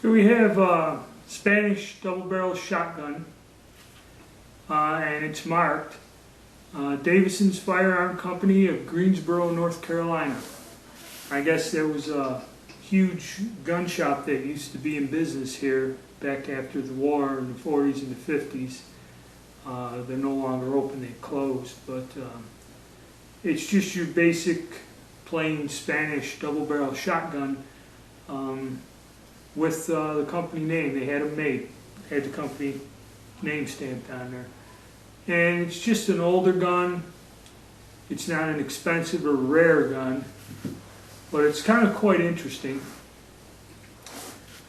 So we have a Spanish double-barrel shotgun, and it's marked Davidson Firearms Co of Greensboro, North Carolina. I guess there was a huge gun shop that used to be in business here back after the war in the 40s and the 50s. They're no longer open, they closed, but it's just your basic plain Spanish double-barrel shotgun with the company name. They had them made, had the company name stamped on there. And it's just an older gun. It's not an expensive or rare gun, but it's kind of quite interesting.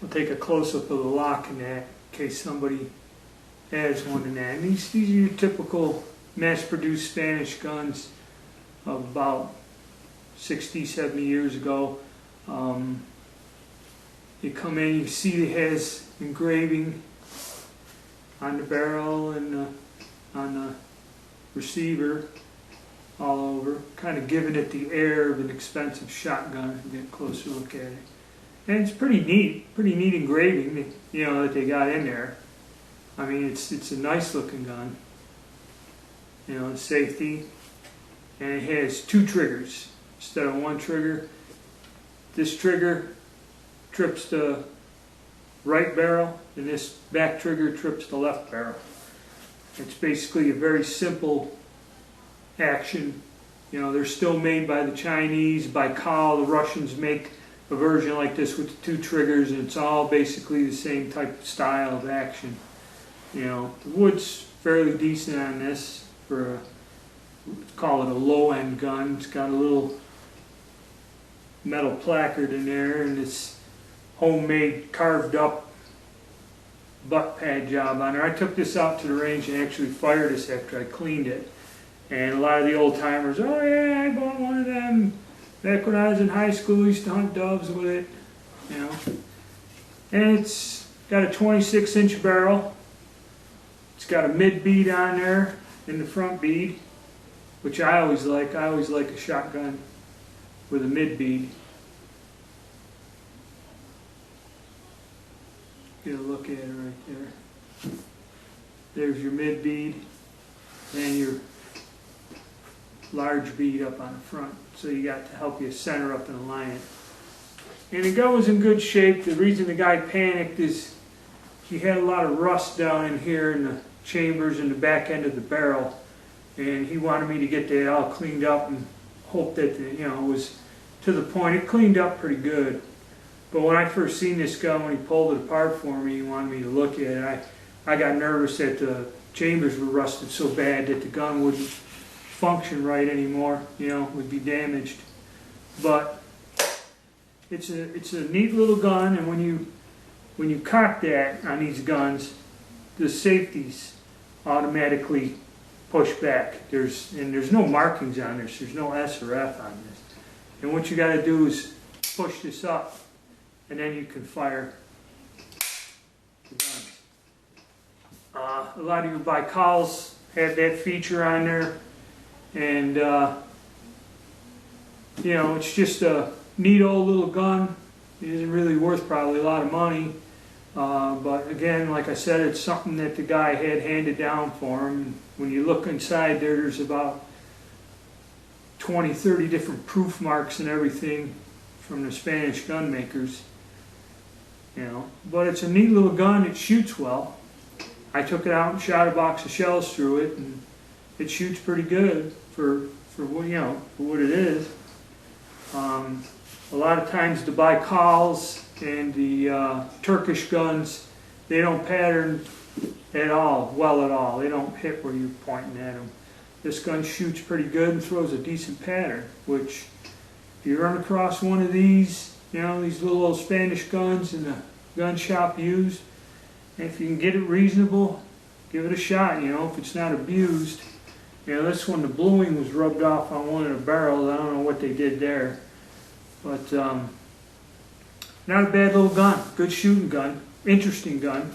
I'll take a close-up of the lock in that in case somebody has one in that. And these are your typical mass-produced Spanish guns of about 60, 70 years ago. You come in, you see it has engraving on the barrel and on the receiver all over, kind of giving it the air of an expensive shotgun. Get a closer look at it. And it's pretty neat engraving, you know, that they got in there. I mean, it's a nice looking gun, you know, safety. And it has two triggers instead of one trigger. This trigger trips the right barrel, and this back trigger trips the left barrel. It's basically a very simple action. You know, they're still made by the Chinese, by Cal. The Russians make a version like this with the two triggers, and it's all basically the same type of style of action. You know, the wood's fairly decent on this for a, let's call it a low-end gun. It's got a little metal placard in there, and it's homemade, carved up butt pad job on there. I took this out to the range and actually fired this after I cleaned it. And a lot of the old timers, oh yeah, I bought one of them back when I was in high school. I used to hunt doves with it, you know. And it's got a 26-inch barrel. It's got a mid bead on there in the front bead, which I always like. I always like a shotgun with a mid bead. Get a look at it right there. There's your mid bead and your large bead up on the front. So you got to help you center up and align it. And the gun was in good shape. The reason the guy panicked is he had a lot of rust down in here in the chambers and the back end of the barrel. And he wanted me to get that all cleaned up and hope that, you know, it was to the point. It cleaned up pretty good. But when I first seen this gun, when he pulled it apart for me, he wanted me to look at it. I got nervous that the chambers were rusted so bad that the gun wouldn't function right anymore, you know, would be damaged. But it's a neat little gun, and when you cock that on these guns, the safeties automatically push back. There's no markings on this. There's no S or F on this. And what you got to do is push this up, and then you can fire the guns. A lot of your bicals have that feature on there, and you know, it's just a neat old little gun. It isn't really worth probably a lot of money, but again, like I said, it's something that the guy had handed down for him. When you look inside there, there's about 20, 30 different proof marks and everything from the Spanish gun makers. You know, but it's a neat little gun. It shoots well. I took it out and shot a box of shells through it, and it shoots pretty good for what, you know, for what it is. A lot of times the bicals and the Turkish guns, they don't pattern at all, well at all. They don't hit where you're pointing at them. This gun shoots pretty good and throws a decent pattern, which if you run across one of these, you know, these little old Spanish guns in the gun shop used, and if you can get it reasonable, give it a shot, you know, if it's not abused. You know, this one, the bluing was rubbed off on one of the barrels. I don't know what they did there. But not a bad little gun. Good shooting gun. Interesting gun.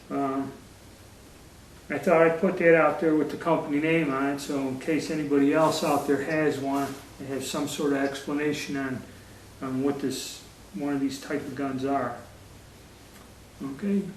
I thought I'd put that out there with the company name on it, so in case anybody else out there has one, they have some sort of explanation on what one of these type of guns are. Okay.